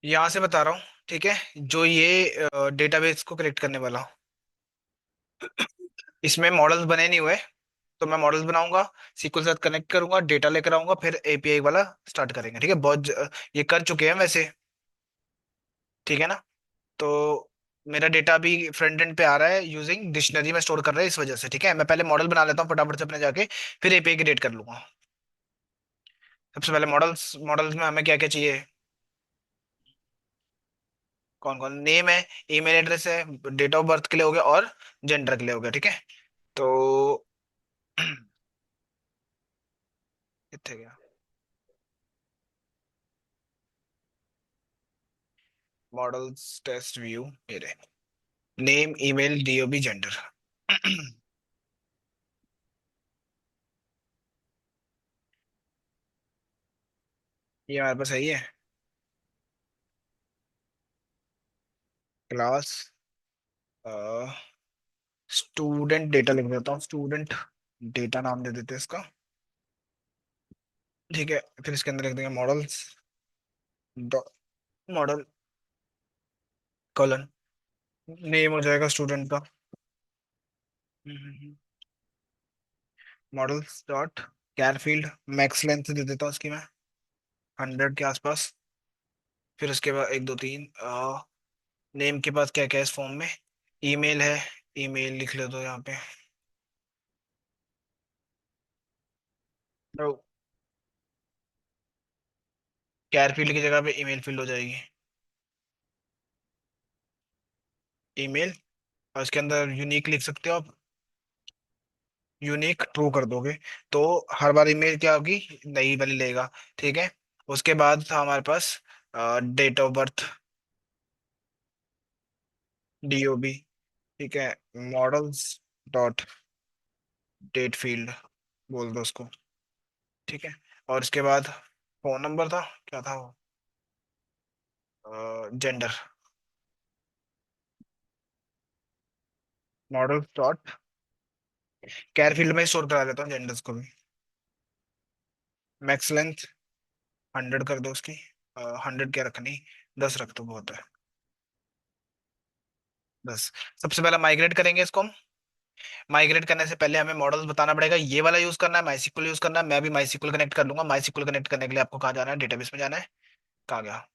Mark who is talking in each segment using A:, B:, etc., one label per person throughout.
A: यहाँ से बता रहा हूँ। ठीक है, जो ये डेटाबेस को कनेक्ट करने वाला, इसमें मॉडल्स बने नहीं हुए, तो मैं मॉडल्स बनाऊंगा, सीक्वल के साथ कनेक्ट करूंगा, डेटा लेकर आऊंगा, फिर एपीआई वाला स्टार्ट करेंगे। ठीक है, ये कर चुके हैं वैसे। ठीक है ना। तो मेरा डेटा अभी फ्रंट एंड पे आ रहा है, यूजिंग डिक्शनरी में स्टोर कर रहा है, इस वजह से। ठीक है, मैं पहले मॉडल बना लेता हूँ फटाफट से अपने जाके, फिर एपीआई क्रिएट कर लूंगा। सबसे पहले मॉडल्स, मॉडल्स में हमें क्या क्या चाहिए? कौन कौन नेम है, ईमेल एड्रेस है, डेट ऑफ बर्थ के लिए हो गया, और जेंडर के लिए हो गया। ठीक है, तो कितने गया? मॉडल्स टेस्ट व्यू मेरे, नेम ईमेल डीओबी जेंडर। ये हमारे पास सही है। क्लास, स्टूडेंट डेटा लिख देता हूँ, स्टूडेंट डेटा नाम दे देते हैं इसका। ठीक है, फिर इसके अंदर लिख देंगे models dot, model colon, name हो जाएगा स्टूडेंट का। Models dot char field, max length दे देता हूँ उसकी मैं, 100 के आसपास। फिर उसके बाद एक दो तीन, नेम के पास क्या क्या है इस फॉर्म में? ईमेल है, ईमेल लिख ले दो यहाँ पे। तो कैर फील्ड की जगह पे ईमेल फील्ड हो जाएगी, ईमेल। और इसके अंदर यूनिक लिख सकते हो आप, यूनिक ट्रू कर दोगे तो हर बार ईमेल क्या होगी, नई वाली लेगा। ठीक है, उसके बाद था हमारे पास डेट ऑफ बर्थ, डीओबी। ठीक है, मॉडल्स डॉट डेट फील्ड बोल दो उसको। ठीक है, और इसके बाद फोन नंबर था, क्या था वो, gender, model dot char field में स्टोर करा लेता हूँ जेंडर्स को भी। मैक्स लेंथ 100 कर दो उसकी, 100 क्या रखनी, 10 रख दो, बहुत है, 10। सबसे पहले माइग्रेट करेंगे इसको हम। माइग्रेट करने से पहले हमें मॉडल्स बताना पड़ेगा, ये वाला यूज करना है, माईसीक्वल यूज करना है। मैं भी माईसीक्वल कनेक्ट कर लूंगा। माईसीक्वल कनेक्ट करने के लिए आपको कहाँ जाना है, डेटाबेस में जाना है। कहाँ गया?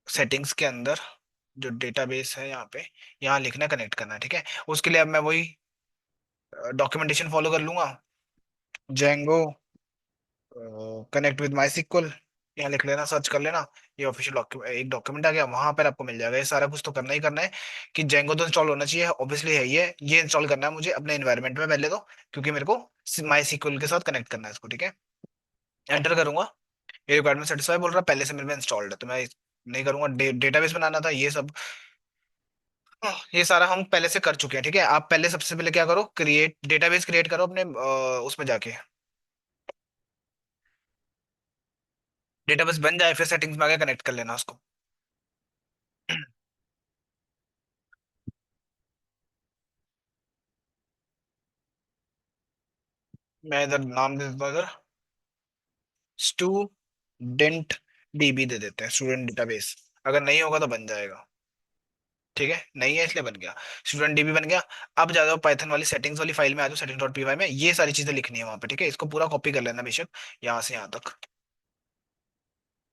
A: सेटिंग्स के अंदर जो डेटाबेस है यहाँ पे, यहाँ लिखना कनेक्ट करना है। ठीक है, उसके लिए अब मैं वही डॉक्यूमेंटेशन फॉलो कर लूंगा। Django connect with my sequel, यहाँ लिख लेना, सर्च कर लेना। ये ऑफिशियल डॉक्यूमेंट, एक डॉक्यूमेंट आ गया, वहां पर आपको मिल जाएगा। ये सारा कुछ तो करना ही करना है कि जेंगो तो इंस्टॉल होना चाहिए, ऑब्वियसली है ये इंस्टॉल करना है मुझे अपने एनवायरनमेंट में पहले तो, क्योंकि मेरे को माई सिक्वल के साथ कनेक्ट करना है इसको। ठीक है, एंटर करूंगा। ये रिक्वायरमेंट सेटिस्फाई बोल रहा है, पहले से मेरे में इंस्टॉल्ड है, तो मैं नहीं करूंगा। डेटाबेस बनाना था ये सब, ये सारा हम पहले से कर चुके हैं। ठीक है, आप पहले सबसे पहले क्या करो, क्रिएट डेटाबेस क्रिएट करो अपने उसमें जाके। डेटाबेस बन जाए फिर सेटिंग्स में आके कनेक्ट कर लेना उसको। मैं इधर नाम दे देता हूँ, इधर स्टूडेंट डीबी दे देते हैं, स्टूडेंट डेटाबेस। अगर नहीं होगा तो बन जाएगा। ठीक है, नहीं है इसलिए बन गया, स्टूडेंट डीबी बन गया। अब जा जाओ पाइथन वाली सेटिंग्स वाली फाइल में, आ जाओ सेटिंग डॉट पी वाई में, ये सारी चीजें लिखनी है वहां पे। ठीक है, इसको पूरा कॉपी कर लेना बेशक, यहाँ से यहाँ तक।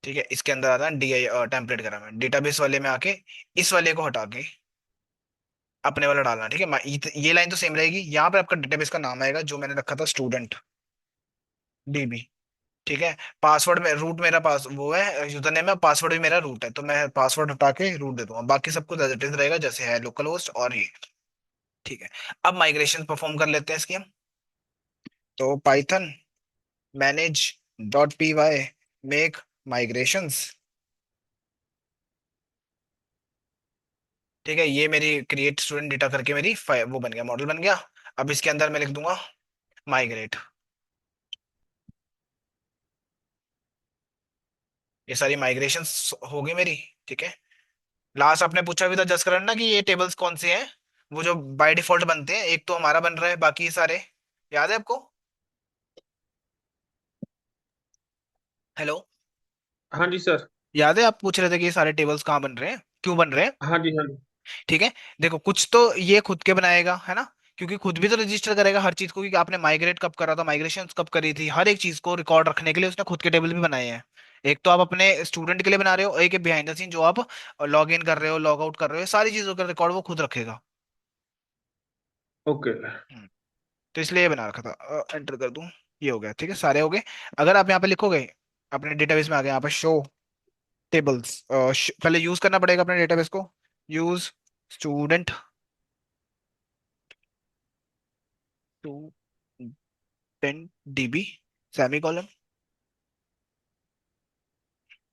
A: ठीक है, इसके अंदर आता है डी आई टेम्पलेट करा मैं डेटाबेस वाले में आके, इस वाले को हटा के अपने वाला डालना। ठीक है, ये लाइन तो सेम रहेगी, यहाँ पे आपका डेटाबेस का नाम आएगा जो मैंने रखा था, स्टूडेंट डीबी। ठीक है, पासवर्ड में रूट मेरा पास वो है, यूजर नेम है, पासवर्ड भी मेरा रूट है, तो मैं पासवर्ड हटा के रूट दे दूंगा, बाकी सब कुछ एज इट इज रहेगा जैसे है, लोकल होस्ट और ये। ठीक है, अब माइग्रेशन परफॉर्म कर लेते हैं इसकी हम। तो Python manage dot P Y make migrations. ठीक है, ये मेरी क्रिएट स्टूडेंट डेटा करके मेरी वो बन गया, मॉडल बन गया। अब इसके अंदर मैं लिख दूंगा माइग्रेट। ये सारी माइग्रेशन हो गई मेरी। ठीक है, लास्ट आपने पूछा भी था जस करण ना कि ये टेबल्स कौन से हैं, वो जो बाय डिफॉल्ट बनते हैं, एक तो हमारा बन रहा है, बाकी सारे याद है आपको? हेलो?
B: हाँ जी सर।
A: याद है आप पूछ रहे थे कि ये सारे टेबल्स कहाँ बन रहे हैं, क्यों बन रहे हैं?
B: हाँ जी हाँ जी।
A: ठीक है। देखो कुछ तो ये खुद के बनाएगा है ना, क्योंकि खुद भी तो रजिस्टर करेगा हर चीज को कि आपने माइग्रेट कब करा था, माइग्रेशन कब करी थी, हर एक चीज को रिकॉर्ड रखने के लिए उसने खुद के टेबल भी बनाए हैं। एक तो आप अपने स्टूडेंट के लिए बना रहे हो, एक बिहाइंड द सीन जो आप लॉग इन कर रहे हो, लॉग आउट कर रहे हो, सारी चीजों का रिकॉर्ड वो खुद रखेगा।
B: ओके।
A: हम्म, तो इसलिए ये बना रखा था। एंटर कर दूं, ये हो गया, ठीक है, सारे हो गए। अगर आप यहाँ पे लिखोगे, अपने डेटाबेस में आ गए, यहाँ पे शो टेबल्स, पहले यूज करना पड़ेगा अपने डेटाबेस को। Use student student dB semi,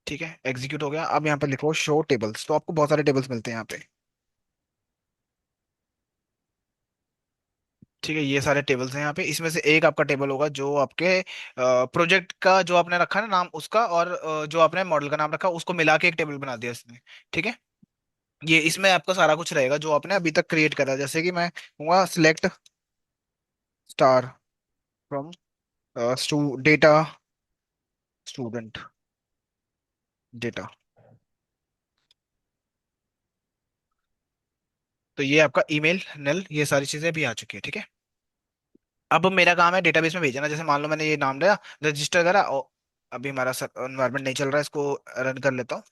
A: ठीक है, एग्जीक्यूट हो गया। अब यहाँ पे लिखो शो टेबल्स, तो आपको बहुत सारे टेबल्स मिलते हैं यहाँ पे। ठीक है, ये सारे टेबल्स हैं यहाँ पे, इसमें से एक आपका टेबल होगा जो आपके प्रोजेक्ट का जो आपने रखा है ना नाम उसका, और जो आपने मॉडल का नाम रखा उसको मिला के एक टेबल बना दिया इसने। ठीक है, ये इसमें आपका सारा कुछ रहेगा जो आपने अभी तक क्रिएट करा है। जैसे कि मैं कहूँगा select star from data student data, तो ये आपका ईमेल नल, ये सारी चीजें भी आ चुकी है। ठीक है, अब मेरा काम है डेटाबेस में भेजना। जैसे मान लो मैंने ये नाम दिया, रजिस्टर करा, और अभी हमारा एनवायरमेंट नहीं चल रहा है, इसको रन कर लेता हूँ।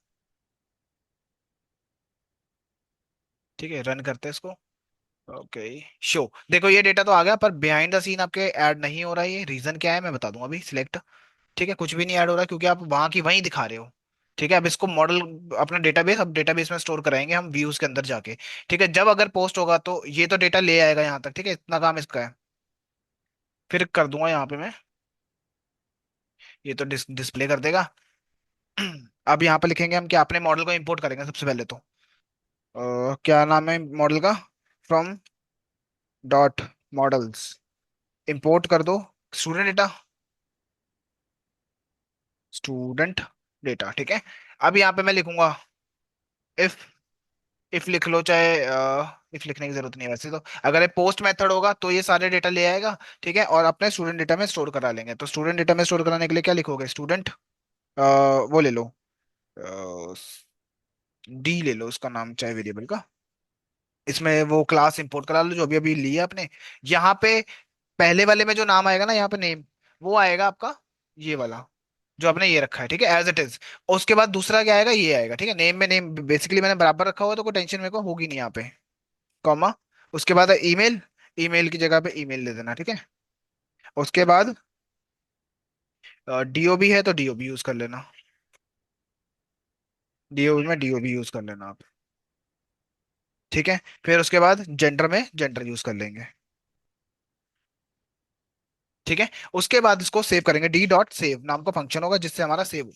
A: ठीक है, रन करते हैं इसको। ओके, शो, देखो ये डेटा तो आ गया, पर बिहाइंड द सीन आपके ऐड नहीं हो रहा है। ये रीजन क्या है मैं बता दूंगा अभी। सिलेक्ट, ठीक है, कुछ भी नहीं ऐड हो रहा क्योंकि आप वहां की वहीं दिखा रहे हो। ठीक है, अब इसको मॉडल अपना डेटाबेस, अब डेटाबेस में स्टोर कराएंगे हम व्यूज के अंदर जाके। ठीक है, जब अगर पोस्ट होगा तो ये तो डेटा ले आएगा यहाँ तक। ठीक है, इतना काम इसका है। फिर कर दूंगा यहाँ पे मैं, ये तो डिस्प्ले कर देगा। अब यहाँ पे लिखेंगे हम कि आपने मॉडल को इंपोर्ट करेंगे सबसे पहले तो। क्या नाम है मॉडल का? फ्रॉम डॉट मॉडल्स, इंपोर्ट कर दो स्टूडेंट डेटा, स्टूडेंट डेटा। ठीक है, अब यहाँ पे मैं लिखूंगा इफ, इफ लिख लो चाहे, इफ लिखने की जरूरत नहीं है वैसे तो। अगर ये पोस्ट मेथड होगा तो ये सारे डेटा ले आएगा। ठीक है, और अपने स्टूडेंट डेटा में स्टोर करा लेंगे। तो स्टूडेंट डेटा में स्टोर कराने के लिए क्या लिखोगे? स्टूडेंट, वो ले लो, डी ले लो उसका नाम, चाहे वेरिएबल का। इसमें वो क्लास इंपोर्ट करा लो जो अभी अभी लिया आपने। यहाँ पे पहले वाले में जो नाम आएगा ना, यहाँ पे नेम, वो आएगा आपका ये वाला जो आपने ये रखा है। ठीक है, एज इट इज। उसके बाद दूसरा क्या आएगा, ये आएगा। ठीक है, नेम में नेम बेसिकली मैंने बराबर रखा हुआ है, तो कोई टेंशन मेरे को होगी नहीं यहाँ पे। कॉमा, उसके बाद ईमेल, ईमेल की जगह पे ईमेल दे देना। ठीक है, उसके बाद डीओबी है तो डीओबी यूज कर लेना, डीओबी में डीओबी यूज कर लेना आप। ठीक है, फिर उसके बाद जेंडर में जेंडर यूज कर लेंगे। ठीक है, उसके बाद इसको सेव करेंगे, डी डॉट सेव नाम का फंक्शन होगा जिससे हमारा सेव।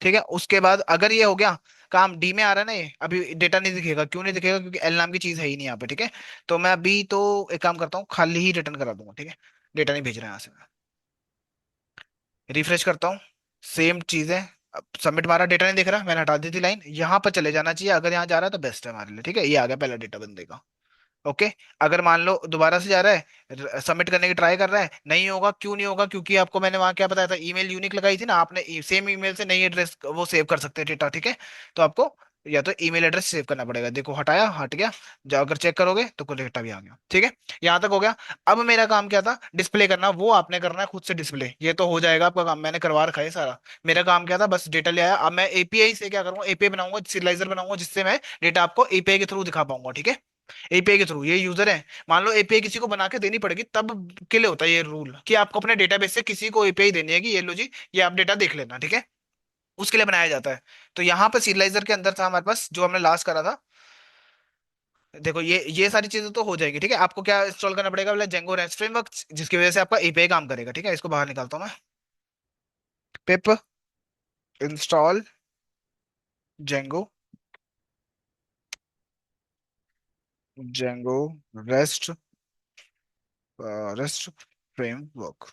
A: ठीक है, उसके बाद अगर ये हो गया काम, डी में आ रहा है ना, ये अभी डेटा नहीं दिखेगा। क्यों नहीं दिखेगा? क्योंकि एल नाम की चीज है ही नहीं यहाँ पे। ठीक है, तो मैं अभी तो एक काम करता हूँ, खाली ही रिटर्न करा दूंगा। ठीक है, डेटा नहीं भेज रहा है यहाँ से। मैं रिफ्रेश करता हूँ, सेम चीज है। सबमिट मारा, डेटा नहीं दिख रहा, मैंने हटा दी थी लाइन। यहाँ पर चले जाना चाहिए, अगर यहाँ जा रहा है तो बेस्ट है हमारे लिए। ठीक है, ये आ गया पहला डेटा बंदे का। ओके, अगर मान लो दोबारा से जा रहा है, सबमिट करने की ट्राई कर रहा है, नहीं होगा। क्यों नहीं होगा? क्योंकि आपको मैंने वहां क्या बताया था, ईमेल यूनिक लगाई थी ना आपने, सेम ईमेल से नई एड्रेस वो सेव कर सकते हैं डेटा। ठीक है, तो आपको या तो ईमेल एड्रेस सेव करना पड़ेगा। देखो हटाया, हट गया, जाओ अगर चेक करोगे तो कुल डेटा भी आ गया। ठीक है, यहाँ तक हो गया। अब मेरा काम क्या था, डिस्प्ले करना, वो आपने करना है खुद से डिस्प्ले। ये तो हो जाएगा आपका काम, मैंने करवा रखा है सारा। मेरा काम क्या था, बस डेटा ले आया। अब मैं एपीआई से क्या करूंगा, एपीआई बनाऊंगा, सीरियलाइजर बनाऊंगा, जिससे मैं डेटा आपको एपीआई के थ्रू दिखा पाऊंगा। ठीक है, एपीआई के थ्रू, ये यूजर है, मान लो एपीआई किसी को बना के देनी पड़ेगी, तब के लिए होता है ये रूल कि आपको अपने डेटाबेस से किसी को एपीआई देनी है कि ये लो जी, ये आप डेटा देख लेना। ठीक है, उसके लिए बनाया जाता है। तो यहाँ पे सीरियलाइजर के अंदर था हमारे पास जो हमने लास्ट करा था। देखो ये सारी चीजें तो हो जाएगी। ठीक है, आपको क्या इंस्टॉल करना पड़ेगा, बोले जेंगो रेस्ट फ्रेमवर्क, जिसकी वजह से आपका एपीआई काम करेगा। ठीक है, इसको बाहर निकालता हूँ मैं, पिप install Django, Django rest, rest framework.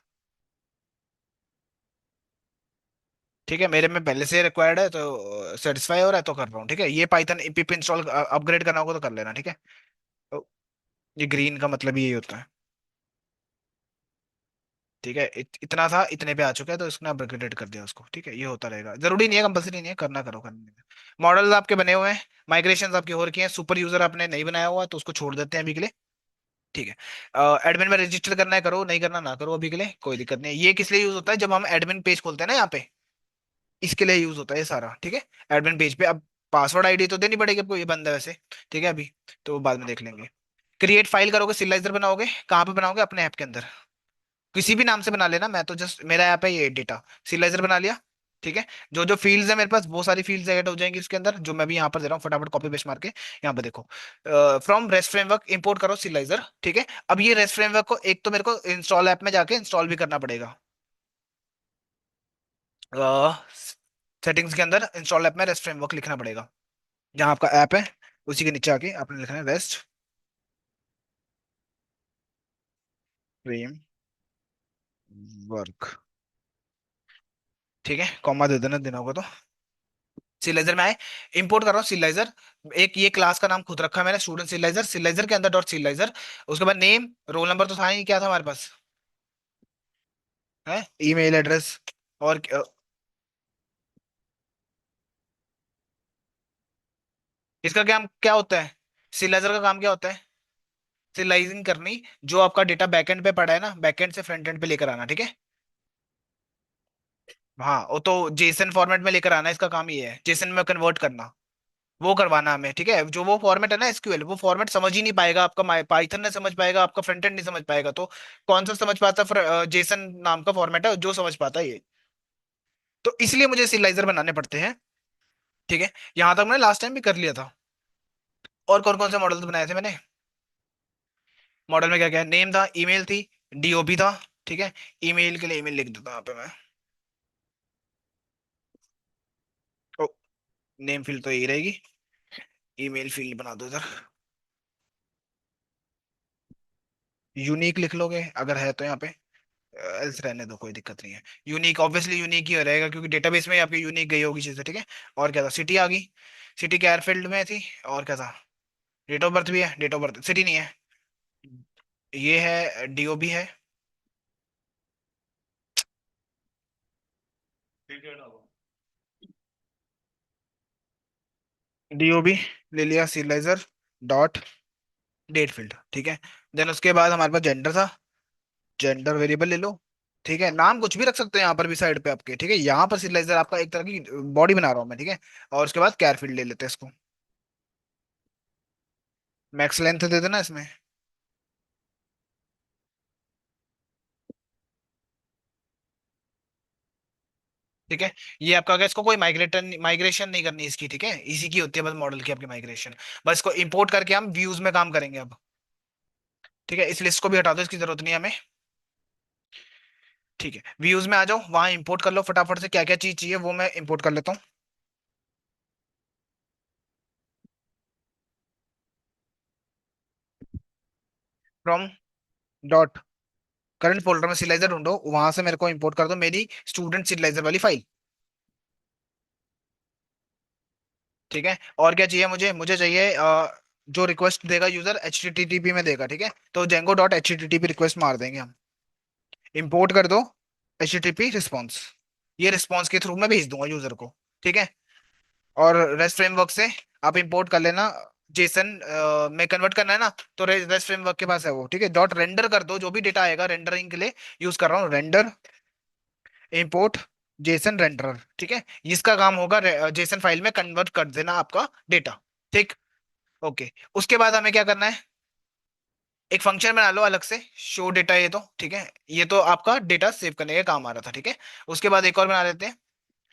A: ठीक है, मेरे में पहले से रिक्वायर्ड है तो सेटिस्फाई हो रहा है तो कर रहा हूँ। ठीक है, ये पाइथन पिप इंस्टॉल अपग्रेड करना होगा तो कर लेना। ठीक है, तो ये ग्रीन का मतलब यही होता है। ठीक है, इतना था, इतने पे आ चुका है, तो इसने अपग्रेडेड कर दिया उसको। ठीक है, ये होता रहेगा, जरूरी नहीं है, कंपलसरी नहीं है, करना करो करने। मॉडल आपके बने हुए हैं, माइग्रेशन आपके हो रखी हैं, सुपर यूजर आपने नहीं बनाया हुआ तो उसको छोड़ देते हैं अभी के लिए। ठीक है, एडमिन में रजिस्टर करना है करो, नहीं करना ना करो, अभी के लिए कोई दिक्कत नहीं है। ये किस लिए यूज होता है, जब हम एडमिन पेज खोलते हैं ना यहाँ पे, इसके लिए यूज होता है ये सारा। ठीक है, एडमिन पेज पे अब पासवर्ड आईडी तो देनी पड़ेगी आपको, ये बंद है वैसे। ठीक है, अभी तो बाद में देख लेंगे। क्रिएट फाइल करोगे, सिलाइजर बनाओगे, कहाँ पे बनाओगे, अपने ऐप के अंदर, किसी भी नाम से बना लेना, मैं तो जस्ट मेरा ऐप है ये डेटा सिलाइजर बना लिया। ठीक है, जो जो फील्ड्स है मेरे पास, वो सारी फील्ड्स ऐड हो जाएंगी इसके अंदर, जो मैं भी यहाँ पर दे रहा हूँ, फटाफट कॉपी पेस्ट मार के यहाँ पे देखो। फ्रॉम रेस्ट फ्रेमवर्क इंपोर्ट करो सिलाइजर। ठीक है, अब ये रेस्ट फ्रेमवर्क को एक तो मेरे को इंस्टॉल ऐप में जाके इंस्टॉल भी करना पड़ेगा। सेटिंग्स के अंदर इंस्टॉल ऐप में रेस्ट फ्रेमवर्क लिखना पड़ेगा, जहाँ आपका ऐप है उसी के नीचे आके आपने लिखना है रेस्ट फ्रेमवर्क। ठीक है, कॉमा दे देना, देना होगा तो। सिलाइजर में आए, इंपोर्ट कर रहा हूँ सिलाइजर। एक ये क्लास का नाम खुद रखा है मैंने, स्टूडेंट सिलाइजर, सिलाइजर के अंदर डॉट सिलाइजर। उसके बाद नेम, रोल नंबर तो था ही, क्या था हमारे पास है, ईमेल एड्रेस, और इसका क्या क्या होता है, सिलाइजर का काम क्या होता है, सिलाइजिंग करनी, जो आपका डेटा बैकएंड पे पड़ा है ना, बैकएंड से फ्रंट एंड पे लेकर आना। ठीक है, हाँ, वो तो जेसन फॉर्मेट में लेकर आना, इसका काम ये है, जेसन में कन्वर्ट करना, वो करवाना हमें। ठीक है, जो वो फॉर्मेट है ना एसक्यूएल, वो फॉर्मेट समझ ही नहीं पाएगा आपका, पाइथन नहीं समझ पाएगा, आपका फ्रंट एंड नहीं समझ पाएगा, तो कौन सा समझ पाता, जेसन नाम का फॉर्मेट है जो समझ पाता है ये। तो इसलिए मुझे सिलाइजर बनाने पड़ते हैं। ठीक है, यहां तक मैंने लास्ट टाइम भी कर लिया था। और कौन कौन से मॉडल बनाए थे मैंने, मॉडल में क्या क्या, नेम था, ईमेल थी, डीओपी था। ठीक है, ईमेल के लिए ईमेल लिख देता हूं यहाँ पे मैं। ओ, नेम फील्ड तो यही रहेगी, ईमेल फील्ड बना दो इधर, यूनिक लिख लोगे अगर है तो यहाँ पे, एल्स रहने दो, कोई दिक्कत नहीं है। यूनिक ऑब्वियसली यूनिक ही रहेगा, क्योंकि डेटाबेस में आपकी यूनिक गई होगी चीजें। ठीक है, और क्या था, सिटी आ गई, सिटी के एयरफील्ड में थी, और क्या था, डेट ऑफ बर्थ भी है, डेट ऑफ बर्थ सिटी नहीं है, ये है डीओ भी है। डीओ भी ले लिया, सिलाइजर डॉट डेट फील्ड। ठीक है, देन उसके बाद हमारे पास जेंडर था, जेंडर वेरिएबल ले लो। ठीक है, नाम कुछ भी रख सकते हैं यहाँ पर भी साइड पे आपके। ठीक है, यहाँ पर सिलाइजर आपका एक तरह की बॉडी बना रहा हूँ मैं। ठीक है, और उसके बाद कैर फील्ड ले लेते हैं इसको, मैक्स लेंथ दे देना इसमें। ठीक है, ये आपका अगर इसको कोई माइग्रेशन नहीं करनी इसकी। ठीक है, इसी की होती है बस मॉडल की आपकी माइग्रेशन, बस इसको इंपोर्ट करके हम व्यूज में काम करेंगे अब। ठीक है, इस लिस्ट को भी हटा दो, इसकी जरूरत नहीं है हमें। ठीक है, व्यूज में आ जाओ, वहां इंपोर्ट कर लो फटाफट से, क्या क्या चीज चाहिए वो मैं इंपोर्ट कर लेता हूँ। फ्रॉम डॉट करंट फोल्डर में सिलाइजर ढूंढो, वहां से मेरे को इंपोर्ट कर दो मेरी स्टूडेंट सिलाइजर वाली फाइल। ठीक है, और क्या चाहिए मुझे, मुझे चाहिए जो रिक्वेस्ट देगा user H T T P में देगा। ठीक है, तो Django dot H T T P request मार देंगे हम, इंपोर्ट कर दो H T T P response, ये रिस्पॉन्स के थ्रू मैं भेज दूंगा यूजर को। ठीक है, और रेस्ट फ्रेमवर्क से आप इंपोर्ट कर लेना, जेसन में कन्वर्ट करना है ना, तो रेस्ट फ्रेमवर्क के पास है वो। ठीक है, डॉट रेंडर कर दो, जो भी डेटा आएगा रेंडरिंग के लिए यूज कर रहा हूँ, रेंडर इंपोर्ट जेसन रेंडरर। ठीक है, इसका काम होगा जेसन फाइल में कन्वर्ट कर देना आपका डेटा। ठीक, ओके। उसके बाद हमें क्या करना है, एक फंक्शन बना लो अलग से, शो डेटा, ये तो ठीक है, ये तो आपका डेटा सेव करने का काम आ रहा था। ठीक है, उसके बाद एक और बना लेते हैं,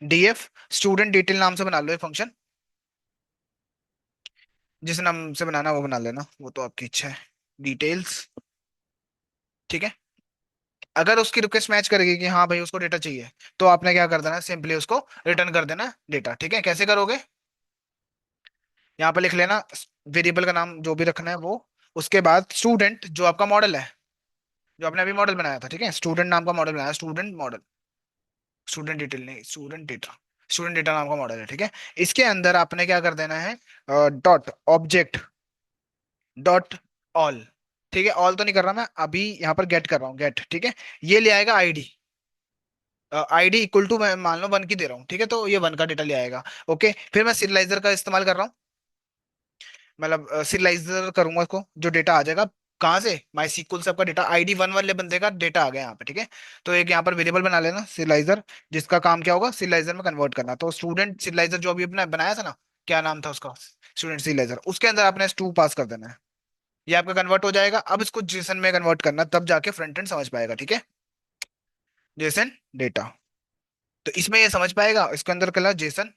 A: डीएफ स्टूडेंट डिटेल नाम से बना लो एक फंक्शन, जिस नाम से बनाना वो बना लेना, वो तो आपकी इच्छा है, डिटेल्स। ठीक है, अगर उसकी रिक्वेस्ट मैच करेगी कि हाँ भाई उसको डेटा चाहिए, तो आपने क्या कर देना, सिंपली उसको रिटर्न कर देना डेटा। ठीक है, कैसे करोगे, यहाँ पे लिख लेना वेरिएबल का नाम जो भी रखना है वो, उसके बाद स्टूडेंट जो आपका मॉडल है, जो आपने अभी मॉडल बनाया था। ठीक है, स्टूडेंट नाम का मॉडल बनाया, स्टूडेंट मॉडल, स्टूडेंट डिटेल नहीं, स्टूडेंट डेटा, स्टूडेंट डेटा नाम का मॉडल है। ठीक है, इसके अंदर आपने क्या कर देना है, डॉट ऑब्जेक्ट डॉट ऑल। ठीक है, ऑल तो नहीं कर रहा मैं अभी, यहाँ पर गेट कर रहा हूँ, गेट, ठीक है। ये ले आएगा आईडी, आईडी इक्वल टू मैं मान लो 1 की दे रहा हूँ, ठीक है, तो ये 1 का डेटा ले आएगा। ओके, फिर मैं सीरियलाइजर का इस्तेमाल कर रहा हूँ, मतलब सीरियलाइजर करूंगा उसको, जो डेटा आ जाएगा कहाँ से, माई सीक्वल से आपका डेटा आईडी 1 वाले बंदे का डेटा आ गया यहाँ पे, ठीक है। तो एक यहाँ पर वेरिएबल बना लेना सीरियलाइजर, जिसका काम क्या होगा, सीरियलाइजर में कन्वर्ट करना। तो स्टूडेंट सीरियलाइजर जो अभी अपने बनाया था ना, क्या नाम था उसका, स्टूडेंट सीरियलाइजर, उसके अंदर आपने टू पास कर देना है। ये आपका कन्वर्ट हो जाएगा, अब इसको जेसन में कन्वर्ट करना, तब जाके फ्रंट एंड समझ पाएगा, ठीक है। जेसन डेटा, तो इसमें ये समझ पाएगा, इसके अंदर कला जेसन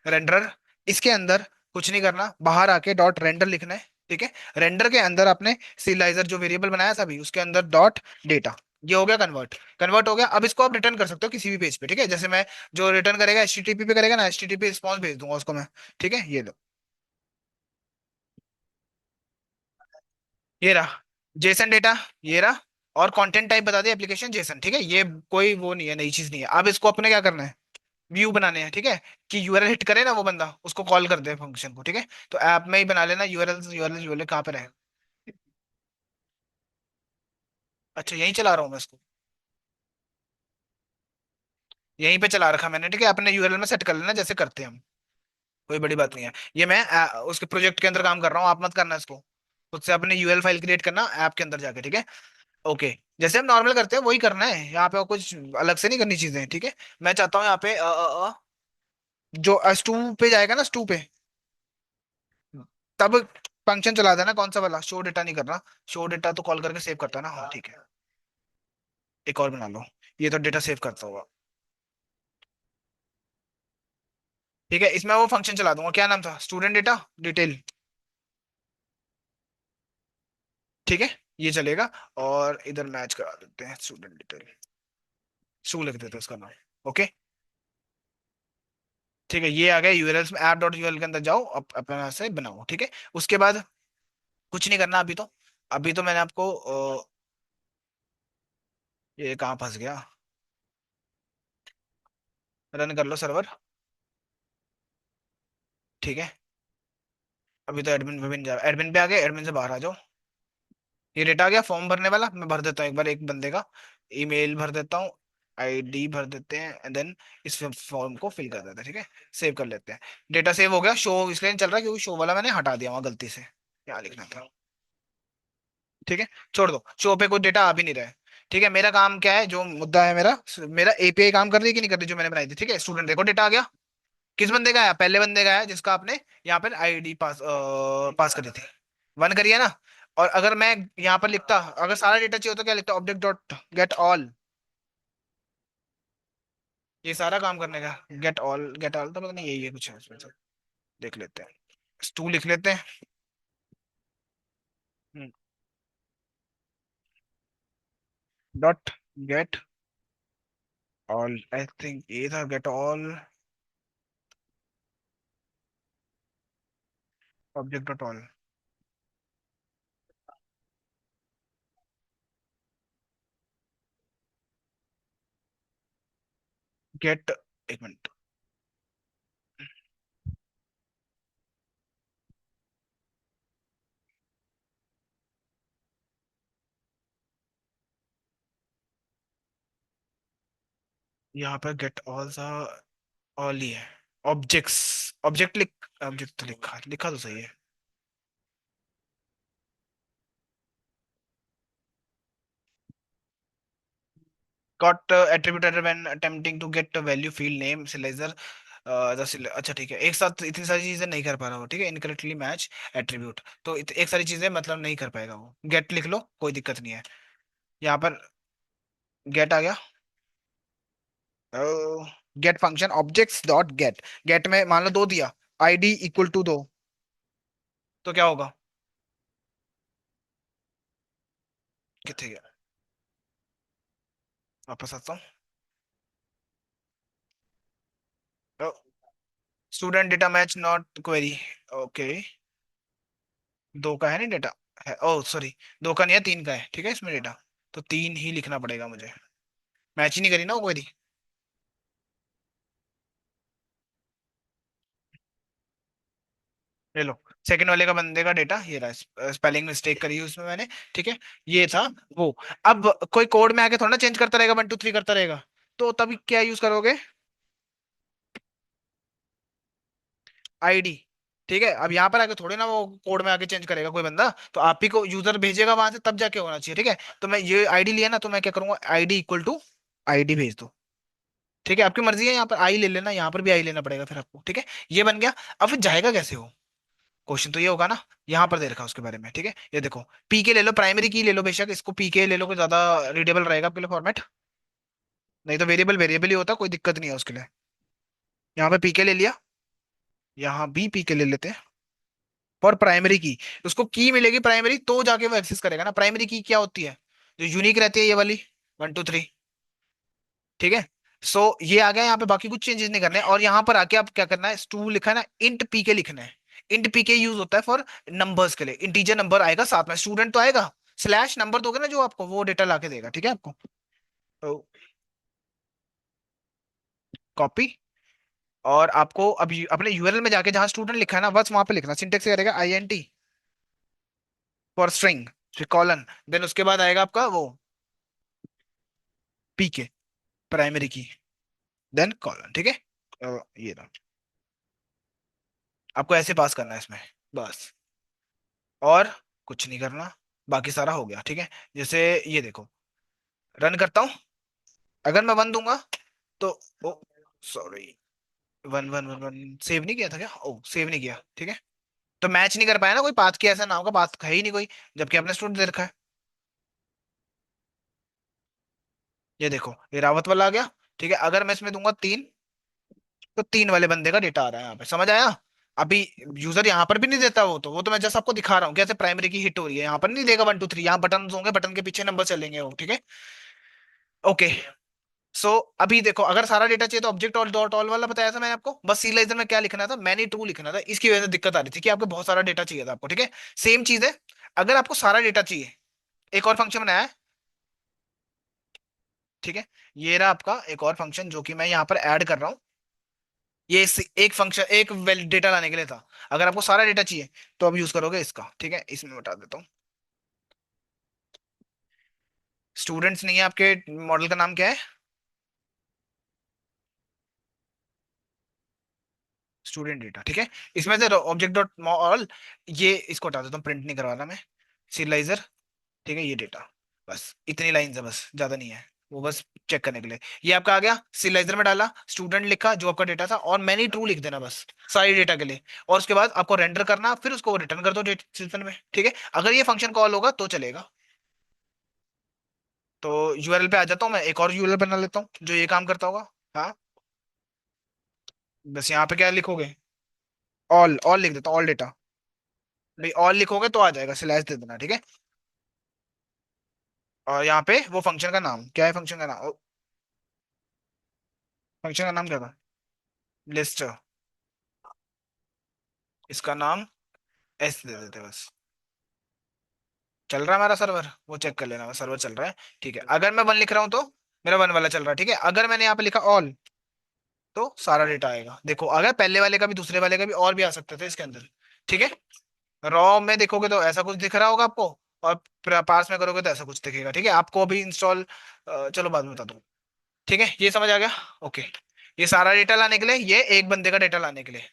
A: रेंडर, इसके अंदर कुछ नहीं करना, बाहर आके डॉट रेंडर लिखना है, ठीक है। रेंडर के अंदर आपने सीरियलाइजर जो वेरिएबल बनाया था अभी, उसके अंदर डॉट डेटा, ये हो गया कन्वर्ट, कन्वर्ट हो गया। अब इसको आप रिटर्न कर सकते हो किसी भी पेज पे, ठीक है। जैसे मैं जो रिटर्न करेगा एचटीटीपी पे करेगा ना, एचटीटीपी रिस्पॉन्स भेज दूंगा उसको मैं, ठीक है, ये लो, ये रहा जेसन डेटा, ये रहा। और कंटेंट टाइप बता दे एप्लीकेशन जेसन, ठीक है, ये कोई वो नहीं है, नई चीज नहीं है। अब इसको अपने क्या करना है, व्यू बनाने हैं, ठीक है, कि यूआरएल हिट करे ना वो बंदा, उसको कॉल कर दे फंक्शन को, ठीक है। तो ऐप में ही बना लेना यूआरएल, यूआरएल यूआरएल कहाँ पे रहे। अच्छा, यहीं चला रहा हूँ मैं इसको, यहीं पे चला रखा मैंने, ठीक है, अपने यूआरएल में सेट कर लेना जैसे करते हैं हम, कोई बड़ी बात नहीं है। ये मैं उसके प्रोजेक्ट के अंदर काम कर रहा हूँ, आप मत करना इसको, खुद से अपने यूआरएल फाइल क्रिएट करना ऐप के अंदर जाके, ठीक है। ओके, जैसे हम नॉर्मल करते हैं वही करना है यहाँ पे, और कुछ अलग से नहीं करनी चीजें, ठीक है। मैं चाहता हूँ यहाँ पे जो स्टू पे जाएगा ना, स्टू पे, तब फंक्शन चला देना, कौन सा वाला, शो डेटा नहीं करना, शो डेटा तो कॉल करके सेव करता है ना, हाँ ठीक है। एक और बना लो, ये तो डेटा सेव करता होगा, ठीक है। इसमें वो फंक्शन चला दूंगा, क्या नाम था, स्टूडेंट डेटा डिटेल, ठीक है, ये चलेगा। और इधर मैच करा देते हैं स्टूडेंट डिटेल, शू लिख देते हैं उसका नाम, ओके, ठीक है। ये आ गया यूआरएल में, ऐप डॉट यूआरएल के अंदर जाओ, अपना से बनाओ, ठीक है। उसके बाद कुछ नहीं करना अभी तो, अभी तो मैंने आपको ये कहाँ फंस गया, रन कर लो सर्वर, ठीक है। अभी तो एडमिन पे भी नहीं जा रहा, एडमिन पे आ गया, एडमिन से बाहर आ जाओ। ये डेटा आ गया फॉर्म भरने वाला, मैं भर देता हूँ एक बार एक बंदे का, ईमेल भर देता हूँ, आईडी भर देते हैं, एंड देन इस फॉर्म को फिल कर देते हैं, ठीक है। सेव कर लेते हैं, डेटा सेव हो गया। शो इसलिए नहीं चल रहा क्योंकि शो वाला मैंने हटा दिया वहां गलती से, क्या लिखना था, ठीक है, छोड़ दो, शो पे कोई डेटा आ भी नहीं रहा है, ठीक है। मेरा काम क्या है, जो मुद्दा है मेरा, मेरा एपीआई काम कर रही है कि नहीं कर रही, जो मैंने बनाई थी, ठीक है। स्टूडेंट देखो डेटा आ गया, किस बंदे का है, पहले बंदे का है जिसका आपने यहाँ पर आईडी पास करी थी, 1 करिए ना। और अगर मैं यहाँ पर लिखता, अगर सारा डेटा चाहिए होता क्या लिखता, ऑब्जेक्ट डॉट गेट ऑल, ये सारा काम करने का, गेट ऑल तो पता नहीं यही है कुछ है इसमें से, देख लेते हैं, टू लिख लेते हैं। Dot get all, I think ये था get all, object dot all, get, एक मिनट, यहाँ पर गेट ऑल सा, ऑल ही है, ऑब्जेक्ट्स, ऑब्जेक्ट लिख, ऑब्जेक्ट तो लिखा लिखा तो सही है। got attributed when attempting to get a value field name serializer अच्छा ठीक है, एक साथ इतनी सारी चीजें नहीं कर पा रहा हो, ठीक है, इनकरेक्टली मैच एट्रीब्यूट, तो एक सारी चीजें मतलब नहीं कर पाएगा वो, गेट लिख लो कोई दिक्कत नहीं है। यहाँ पर गेट आ गया, get function objects dot get, get में मान लो 2 दिया, आईडी इक्वल टू 2, तो क्या होगा, कितने गया, वापस आता हूँ, student data match not query, okay, 2 का है नहीं डेटा, है, ओ सॉरी, 2 का नहीं है, 3 का है, ठीक है इसमें डेटा, तो 3 ही लिखना पड़ेगा मुझे, मैच ही नहीं करी ना वो क्वेरी। ये लो, सेकंड वाले का बंदे का डेटा ये रहा, स्पेलिंग मिस्टेक करी है उसमें मैंने, ठीक है। ये था वो। अब कोई कोड में आके थोड़ा ना चेंज करता रहेगा, 1 2 3 करता रहेगा। तो तभी क्या यूज करोगे? आईडी। ठीक है, अब यहाँ पर आके थोड़े ना वो कोड में आके चेंज करेगा कोई बंदा, तो आप ही को यूजर भेजेगा वहां से, तब जाके होना चाहिए, ठीक है। तो मैं ये आईडी लिया ना, तो मैं क्या करूंगा, आईडी इक्वल टू आईडी भेज दो। ठीक है, आपकी मर्जी है, यहाँ पर आई ले लेना, यहाँ पर भी आई लेना पड़ेगा फिर आपको, ठीक है। ये बन गया। अब फिर जाएगा कैसे हो? क्वेश्चन तो ये होगा ना। यहाँ पर दे रखा है उसके बारे में, ठीक है। ये देखो, पी के ले लो, प्राइमरी की ले लो, बेशक इसको पी के ले लो, कोई ज्यादा रीडेबल रहेगा आपके लिए फॉर्मेट। नहीं तो वेरिएबल वेरिएबल ही होता, कोई दिक्कत नहीं है उसके लिए। यहाँ पे पी के ले लिया, यहाँ भी पी के ले लेते हैं। और प्राइमरी की, उसको की मिलेगी प्राइमरी, तो जाके वो एक्सेस करेगा ना। प्राइमरी की क्या होती है? जो यूनिक रहती है, ये वाली 1 2 3। ठीक है। सो ये आ गया यहाँ पे, बाकी कुछ चेंजेस नहीं करने हैं। और यहाँ पर आके आप क्या करना है, स्टू लिखा है ना, इंट पी के लिखना है। इंट पी के यूज होता है फॉर नंबर्स के लिए, इंटीजर नंबर आएगा साथ में, स्टूडेंट तो आएगा, स्लैश नंबर दोगे ना जो आपको, वो डेटा लाके देगा, ठीक है आपको। तो कॉपी। और आपको अब अपने यूआरएल में जाके जहां स्टूडेंट लिखा है ना, बस वहां पे लिखना, सिंटेक्स करेगा I N T for string, फिर कॉलन, देन उसके बाद आएगा आपका वो पी के, प्राइमरी की, देन कॉलन, ठीक है। ये रहा। आपको ऐसे पास करना है इसमें, बस। और कुछ नहीं करना, बाकी सारा हो गया, ठीक है। जैसे ये देखो, रन करता हूँ, अगर मैं 1 दूंगा तो, ओ सॉरी, 1 1 1 1 सेव नहीं किया था क्या? ओ सेव नहीं किया, ठीक है। तो मैच नहीं कर पाया ना, कोई पाथ की ऐसा नाम का पाथ है ही नहीं कोई, जबकि अपने स्टूडेंट दे रखा है। ये देखो, ये रावत वाला आ गया, ठीक है। अगर मैं इसमें दूंगा 3, तो 3 वाले बंदे का डेटा आ रहा है यहाँ पे, समझ आया? अभी यूजर यहाँ पर भी नहीं देता, वो तो मैं जस्ट आपको दिखा रहा हूँ कैसे प्राइमरी की हिट हो रही है। यहाँ पर नहीं देगा 1 2 3, यहाँ बटन होंगे, बटन के पीछे नंबर चलेंगे वो, ठीक है। ओके। सो अभी देखो, अगर सारा डेटा चाहिए तो ऑब्जेक्ट और डॉट ऑल वाला बताया था मैंने आपको, बस सीरियलाइजर में क्या लिखना था, मैनी टू लिखना था, इसकी वजह से दिक्कत आ रही थी कि आपको बहुत सारा डेटा चाहिए था आपको, ठीक है। सेम चीज है, अगर आपको सारा डेटा चाहिए, एक और फंक्शन बनाया है, ठीक है। ये रहा आपका एक और फंक्शन जो कि मैं यहाँ पर ऐड कर रहा हूँ। एक फंक्शन, एक डेटा लाने के लिए था। अगर आपको सारा डेटा चाहिए तो अब यूज करोगे इसका, ठीक है। इसमें बता देता हूँ, स्टूडेंट्स नहीं है आपके, मॉडल का नाम क्या है? स्टूडेंट डेटा, ठीक है। इसमें से ऑब्जेक्ट डॉट ऑल, ये इसको हटा देता हूँ, प्रिंट नहीं करवाना मैं। सीरियलाइजर, ठीक है, ये डेटा, बस इतनी लाइन है, बस ज्यादा नहीं है। वो बस चेक करने के लिए। ये आपका आ गया, सिलाइजर में डाला, स्टूडेंट लिखा जो आपका डेटा था, और मैनी ट्रू लिख देना बस, सारी डेटा के लिए। और उसके बाद आपको रेंडर करना, फिर उसको रिटर्न कर दो सिस्टम में, ठीक है। अगर ये फंक्शन कॉल होगा तो चलेगा। तो यूआरएल पे आ जाता हूँ मैं, एक और यूआरएल बना लेता हूँ जो ये काम करता होगा। हाँ, बस यहाँ पे क्या लिखोगे, ऑल ऑल लिख देता हूँ, ऑल डेटा। भाई ऑल लिखोगे तो आ जाएगा, स्लैश दे देना, ठीक है। और यहाँ पे वो फंक्शन का नाम क्या है, फंक्शन का नाम, फंक्शन का नाम क्या था? लिस्ट। इसका नाम एस दे देते बस। चल रहा है हमारा सर्वर, वो चेक कर लेना, सर्वर चल रहा है, ठीक है। अगर मैं 1 लिख रहा हूँ तो मेरा 1 वाला चल रहा है, ठीक है। अगर मैंने यहाँ पे लिखा ऑल, तो सारा डेटा आएगा। देखो, अगर पहले वाले का भी, दूसरे वाले का भी, और भी आ सकते थे इसके अंदर, ठीक है। रॉ में देखोगे तो ऐसा कुछ दिख रहा होगा आपको, और पार्स में करोगे तो ऐसा कुछ दिखेगा, ठीक है। आपको अभी इंस्टॉल, चलो बाद में बता दूँ, ठीक है। ये समझ आ गया? ओके। ये सारा डेटा लाने के लिए, ये एक बंदे का डेटा लाने के लिए,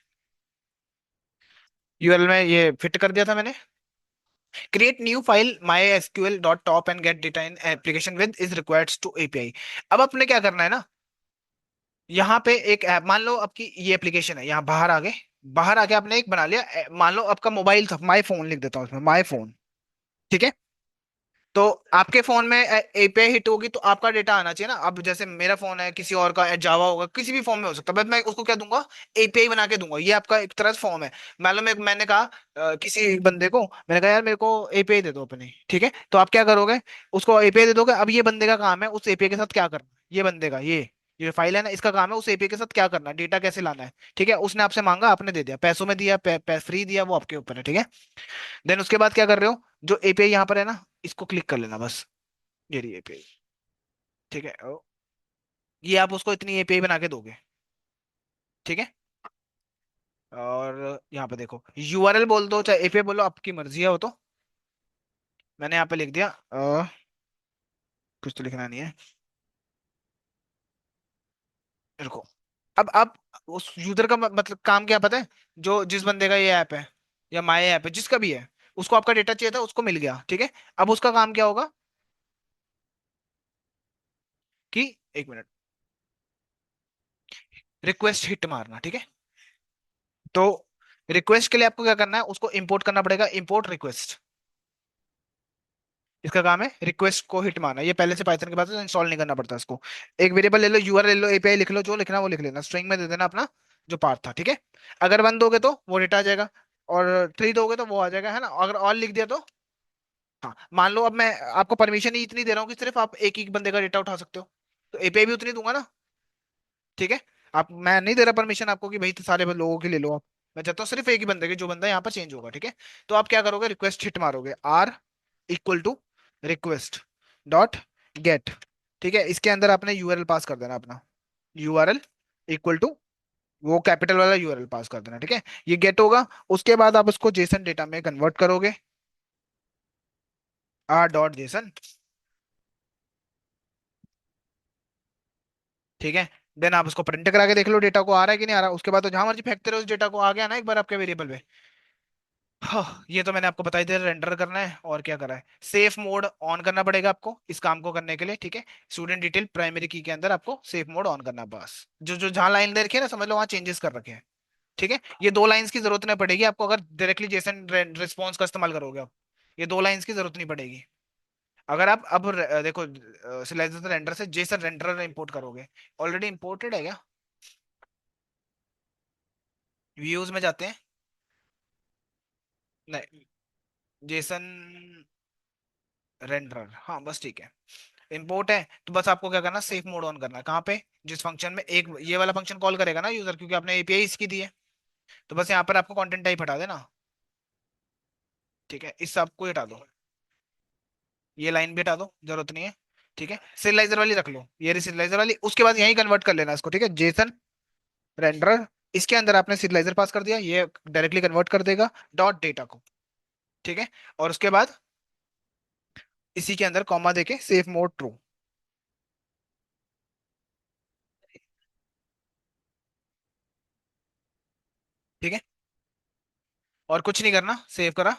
A: यूआरएल में ये फिट कर दिया था मैंने। Create new file my SQL dot top and get data in application with is required to API. अब अपने क्या करना है ना, यहाँ पे एक ऐप, मान लो आपकी ये एप्लीकेशन है, यहाँ बाहर आ गए, बाहर आके आपने एक बना लिया, मान लो आपका मोबाइल था, माई फोन लिख देता हूँ उसमें, माई फोन, ठीक है। तो आपके फोन में एपीआई हिट होगी तो आपका डेटा आना चाहिए ना। अब जैसे मेरा फोन है, किसी और का जावा होगा, किसी भी फॉर्म में हो सकता है, बट मैं उसको क्या दूंगा, एपीआई बना के दूंगा। ये आपका एक तरह से फॉर्म है। मान लो मैंने कहा किसी एक बंदे को, मैंने कहा यार मेरे को एपीआई दे दो अपनी, ठीक है। तो आप क्या करोगे, उसको एपीआई दे दोगे। अब ये बंदे का काम है उस एपीआई के साथ क्या करना, ये बंदे का ये फाइल है ना, इसका काम है उस एपीआई के साथ क्या करना, डेटा कैसे लाना है, ठीक है। उसने आपसे मांगा, आपने दे दिया, पैसों में दिया, फ्री दिया, वो आपके ऊपर है, ठीक है। देन उसके बाद क्या कर रहे हो, जो एपीआई यहाँ पर है ना, इसको क्लिक कर लेना बस, ये रही एपीआई, ठीक है। ये आप उसको इतनी एपीआई बना के दोगे, ठीक है। और यहाँ पे देखो यूआरएल बोल दो चाहे एपीआई बोलो, आपकी मर्जी है वो तो। मैंने यहाँ पे लिख दिया कुछ तो लिखना नहीं है। रुको। अब उस यूजर का मतलब काम क्या पता है? जो जिस बंदे का ये ऐप है या माय ऐप है जिसका भी है, उसको आपका डेटा चाहिए था, उसको मिल गया, ठीक है। अब उसका काम क्या होगा कि, एक मिनट, रिक्वेस्ट हिट मारना, ठीक है। तो रिक्वेस्ट के लिए आपको क्या करना है, उसको इंपोर्ट करना पड़ेगा, इंपोर्ट रिक्वेस्ट। इसका काम है रिक्वेस्ट को हिट मारना, ये पहले से पाइथन के पास इंस्टॉल नहीं करना पड़ता इसको। एक वेरिएबल ले लो, यूआरएल ले लो, एपीआई लिख लो, जो लिखना है वो लिख लेना, स्ट्रिंग में दे देना अपना जो पार्ट था, ठीक है। अगर वन दोगे तो वो डेटा आ जाएगा, और थ्री दोगे तो वो आ जाएगा, है ना। अगर ऑल लिख दिया तो, हाँ मान लो अब मैं आपको परमिशन ही इतनी दे रहा हूँ कि सिर्फ आप एक ही बंदे का डेटा उठा सकते हो, तो एपीआई भी उतनी दूंगा ना, ठीक है। आप, मैं नहीं दे रहा परमिशन आपको कि भाई तो सारे लोगों के ले लो आप। मैं चाहता हूँ सिर्फ एक ही बंदे के, जो बंदा यहाँ पर चेंज होगा, ठीक है। तो आप क्या करोगे, रिक्वेस्ट हिट मारोगे, R equal to request dot get, ठीक है। इसके अंदर आपने यूआरएल पास कर देना अपना, यूआरएल इक्वल टू वो कैपिटल वाला यूआरएल पास कर देना, ठीक है। ये गेट होगा। उसके बाद आप उसको जेसन डेटा में कन्वर्ट करोगे, आर डॉट जेसन, ठीक है। देन आप उसको प्रिंट करा के देख लो डेटा को आ रहा है कि नहीं आ रहा। उसके बाद तो जहां मर्जी फेंकते रहो, उस डेटा को आ गया ना एक बार आपके वेरिएबल पे। हाँ, ये तो मैंने आपको बताई दे, रेंडर करना है और क्या करा है, सेफ मोड ऑन करना पड़ेगा आपको इस काम को करने के लिए, ठीक है। स्टूडेंट डिटेल प्राइमरी की के अंदर आपको सेफ मोड ऑन करना है, बस। जो जो जहां लाइन दे रखी है ना, समझ लो वहां चेंजेस कर रखे हैं, ठीक है। ये दो लाइंस की जरूरत नहीं पड़ेगी आपको, अगर डायरेक्टली जेसन रिस्पॉन्स का इस्तेमाल करोगे आप, ये दो लाइंस की जरूरत नहीं पड़ेगी। अगर आप अब देखो सिलाइजर रेंडर से जेसन रेंडर इंपोर्ट करोगे, ऑलरेडी इंपोर्टेड है क्या? व्यूज में जाते हैं, नहीं, जेसन रेंडर, हाँ बस ठीक है। इंपोर्ट है तो बस आपको क्या करना, सेफ मोड ऑन करना है, कहाँ पे, जिस फंक्शन में एक ये वाला फंक्शन कॉल करेगा ना यूजर, क्योंकि आपने एपीआई इसकी दी है, तो बस यहाँ पर आपको कंटेंट टाइप हटा देना, ठीक है। इस सब को हटा दो, ये लाइन भी हटा दो, जरूरत नहीं है, ठीक है। सिरियलाइजर वाली रख लो, ये रही सिरियलाइजर वाली, उसके बाद यही कन्वर्ट कर लेना इसको, ठीक है, जेसन रेंडर। इसके अंदर आपने सिरियलाइजर पास कर दिया, ये डायरेक्टली कन्वर्ट कर देगा डॉट डेटा को, ठीक है। और उसके बाद इसी के अंदर कॉमा देके सेफ मोड ट्रू, ठीक है। और कुछ नहीं करना, सेव करा,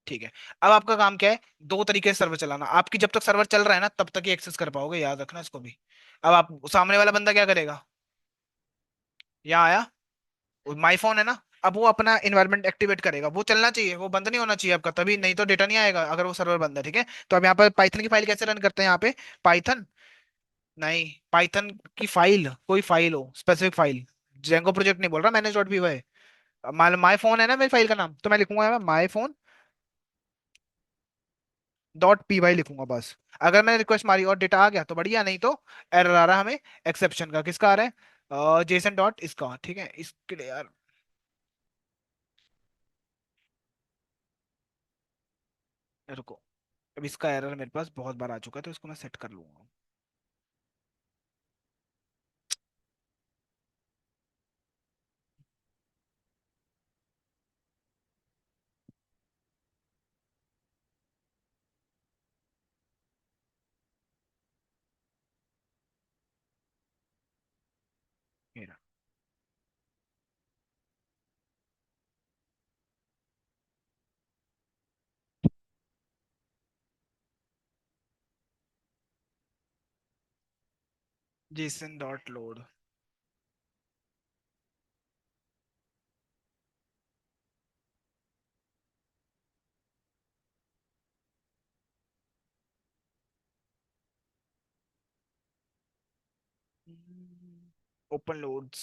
A: ठीक है। अब आपका काम क्या है, दो तरीके से सर्वर चलाना, आपकी जब तक सर्वर चल रहा है ना तब तक ही एक्सेस कर पाओगे, याद रखना इसको भी। अब आप, सामने वाला बंदा क्या करेगा, यहाँ आया, माई फोन है ना, अब वो अपना इन्वायरमेंट एक्टिवेट करेगा, वो चलना चाहिए, वो बंद नहीं होना चाहिए आपका, तभी, नहीं तो डेटा नहीं आएगा अगर वो सर्वर बंद है, ठीक है। तो अब यहाँ पर पाइथन की फाइल कैसे रन करते हैं, यहाँ पे पाइथन, नहीं, पाइथन की फाइल, कोई फाइल हो स्पेसिफिक फाइल, जेंगो प्रोजेक्ट नहीं बोल रहा, manage dot P Y. My phone है ना मेरी फाइल का नाम, तो मैं लिखूंगा my phone dot P Y लिखूंगा बस। अगर मैंने रिक्वेस्ट मारी और डेटा आ गया तो बढ़िया, नहीं तो एरर आ रहा है हमें, एक्सेप्शन का, किसका आ रहा है, जेसन डॉट इसका, ठीक है। इसके लिए यार, रुको, अब इसका एरर मेरे पास बहुत बार आ चुका है, तो इसको मैं सेट कर लूंगा। ये रहा, Jason dot load. Open loads,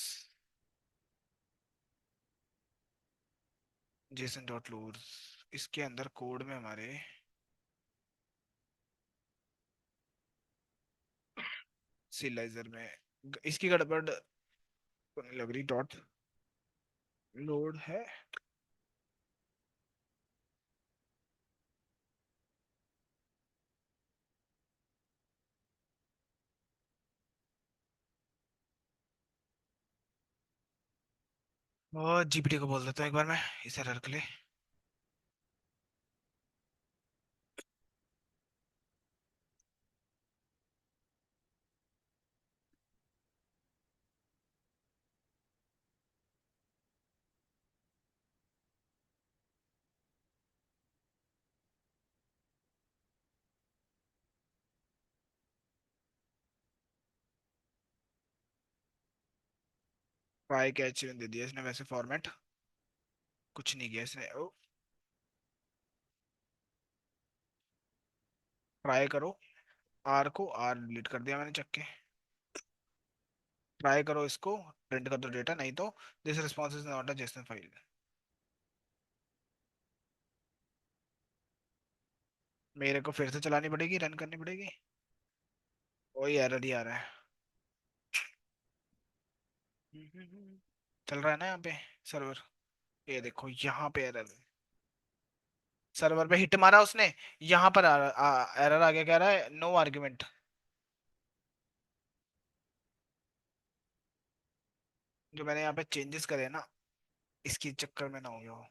A: Jason dot loads, इसके अंदर कोड में हमारे सिलाइजर में इसकी गड़बड़ तो नहीं लग रही, डॉट लोड है। और जीपीटी को बोल देता हूँ एक बार मैं इस एरर के लिए। ट्राई कैच दे दिया इसने वैसे फॉर्मेट, कुछ नहीं किया इसने। ओ, ट्राई करो, आर को आर डिलीट कर दिया मैंने चक्के। ट्राई करो इसको, प्रिंट कर दो डेटा, नहीं तो this response is not a JSON file. मेरे को फिर से चलानी पड़ेगी, रन करनी पड़ेगी। वही एरर ही आ रहा है। चल रहा है ना यहाँ पे सर्वर। ये देखो यहाँ पे एरर है, सर्वर पे हिट मारा उसने। यहाँ पर एरर आ गया, कह रहा है नो आर्ग्यूमेंट। जो मैंने यहाँ पे चेंजेस करे हैं ना, इसकी चक्कर में ना हो गया हो।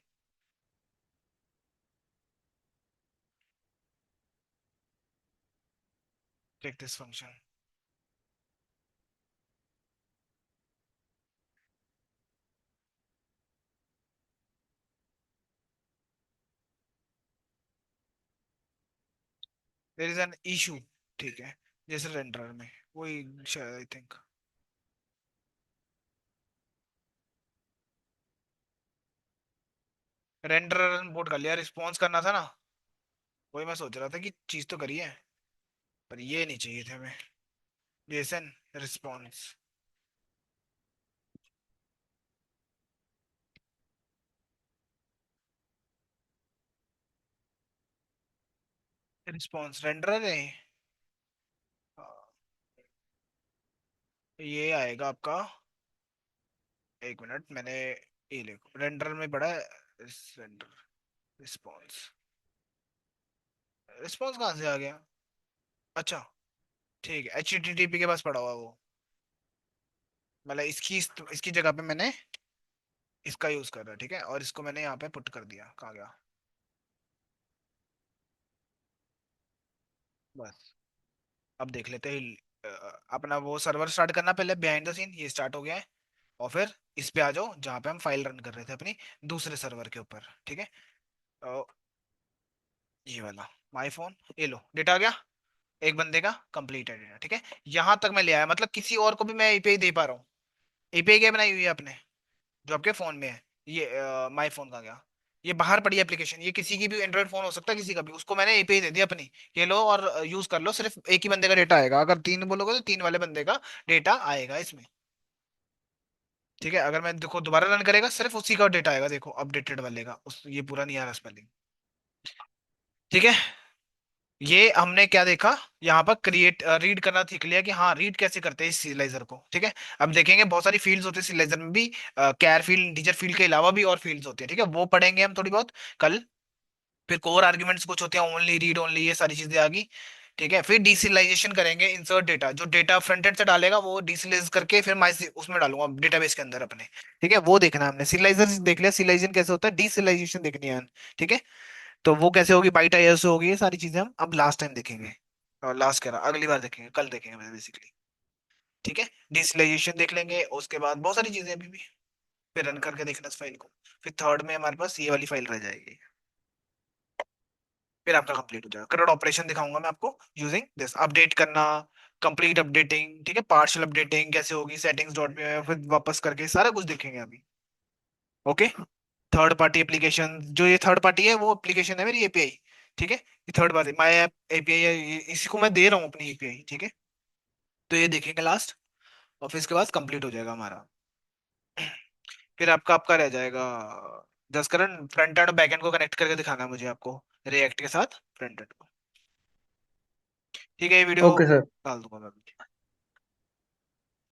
A: Check this function. There is an issue, ठीक है, जैसे रेंडर में वही शायद आई थिंक। रेंडर इंपोर्ट कर लिया, रिस्पॉन्स करना था ना। वही मैं सोच रहा था कि चीज तो करी है, पर ये नहीं चाहिए थे हमें। Jason response. रिस्पॉन्स रेंडर है। ये आएगा आपका, एक मिनट मैंने, ये देखो रेंडर में पड़ा है रेंडर रिस्पॉन्स। रिस्पॉन्स कहाँ से आ गया? अच्छा, ठीक है, एच टी टी पी के पास पड़ा हुआ वो। मतलब इसकी जगह पे मैंने इसका यूज कर रहा, ठीक है, और इसको मैंने यहाँ पे पुट कर दिया, कहाँ गया? बस, अब देख लेते हैं। अपना वो सर्वर स्टार्ट करना पहले, बिहाइंड द सीन ये स्टार्ट हो गया है। और फिर इस पे आ जाओ जहाँ पे हम फाइल रन कर रहे थे अपनी, दूसरे सर्वर के ऊपर, ठीक है। अ, ये वाला माई फोन, ये लो डेटा आ गया। एक बंदे का कंप्लीट है डेटा, ठीक है। यहाँ तक मैं ले आया, मतलब किसी और को भी मैं एपीआई दे पा रहा हूँ। एपीआई क्या बनाई हुई है आपने, जो आपके फोन में है? ये माई फोन का गया, ये बाहर पड़ी एप्लीकेशन, ये किसी की भी एंड्रॉइड फोन हो सकता है किसी का भी, उसको मैंने एपीआई दे दी अपनी। ये लो और यूज कर लो, सिर्फ एक ही बंदे का डेटा आएगा, अगर तीन बोलोगे तो तीन वाले बंदे का डेटा आएगा इसमें। ठीक है, अगर मैं देखो दोबारा रन करेगा सिर्फ उसी का डेटा आएगा, देखो अपडेटेड वाले का, उस ये पूरा नहीं आ रहा स्पेलिंग। ठीक है, ये हमने क्या देखा, यहाँ पर क्रिएट रीड करना सीख लिया कि हाँ रीड कैसे करते हैं इस सीरियलाइजर को, ठीक है। अब देखेंगे बहुत सारी फील्ड्स होती है सीरियलाइजर में भी, कैर फील्ड, इंटीजर फील्ड के अलावा भी और फील्ड्स होती है, ठीक है, वो पढ़ेंगे हम थोड़ी बहुत कल। फिर कोर आर्ग्यूमेंट्स कुछ होते हैं, ओनली रीड ओनली, ये सारी चीजें आ गई। ठीक है, फिर डीसिलाइजेशन करेंगे, इंसर्ट डेटा, जो डेटा फ्रंट एंड से डालेगा वो डीसिलाइज करके फिर मैं उसमें डालूंगा डेटाबेस के अंदर अपने। ठीक है, वो देखना है हमने, सिलाइजर देख लिया, सिलाइजेशन कैसे होता है, डीसिलाइजेशन देखनी है। ठीक है, तो वो कैसे होगी, बाई टाइप से होगी, ये सारी चीजें हम अब लास्ट टाइम देखेंगे। और लास्ट कह रहा, अगली बार देखेंगे, कल देखेंगे बेसिकली। ठीक है, डिजिटलाइजेशन देख लेंगे, उसके बाद बहुत सारी चीजें अभी भी। फिर रन करके देखना इस फाइल को। फिर थर्ड में हमारे पास ये वाली फाइल रह जाएगी। फिर आपका कंप्लीट हो जाएगा, करेक्ट ऑपरेशन दिखाऊंगा मैं आपको यूजिंग दिस, अपडेट करना, कंप्लीट अपडेटिंग, ठीक है, पार्शियल अपडेटिंग कैसे होगी, सेटिंग्स डॉट में फिर वापस करके सारा कुछ देखेंगे अभी। ओके, थर्ड पार्टी एप्लीकेशन, जो ये थर्ड पार्टी है वो एप्लीकेशन है मेरी एपीआई। ठीक है, ये third party my app API है, इसी को मैं दे रहा हूँ अपनी एपीआई, ठीक है। तो ये देखेंगे लास्ट, और फिर इसके बाद कंप्लीट हो जाएगा हमारा। फिर आपका आपका रह जाएगा जस्ट करंट फ्रंट एंड और बैक एंड को कनेक्ट करके दिखाना है मुझे आपको, रिएक्ट के साथ फ्रंट एंड को। ठीक है, ये वीडियो
B: ओके सर।
A: डाल दूंगा मैं अभी।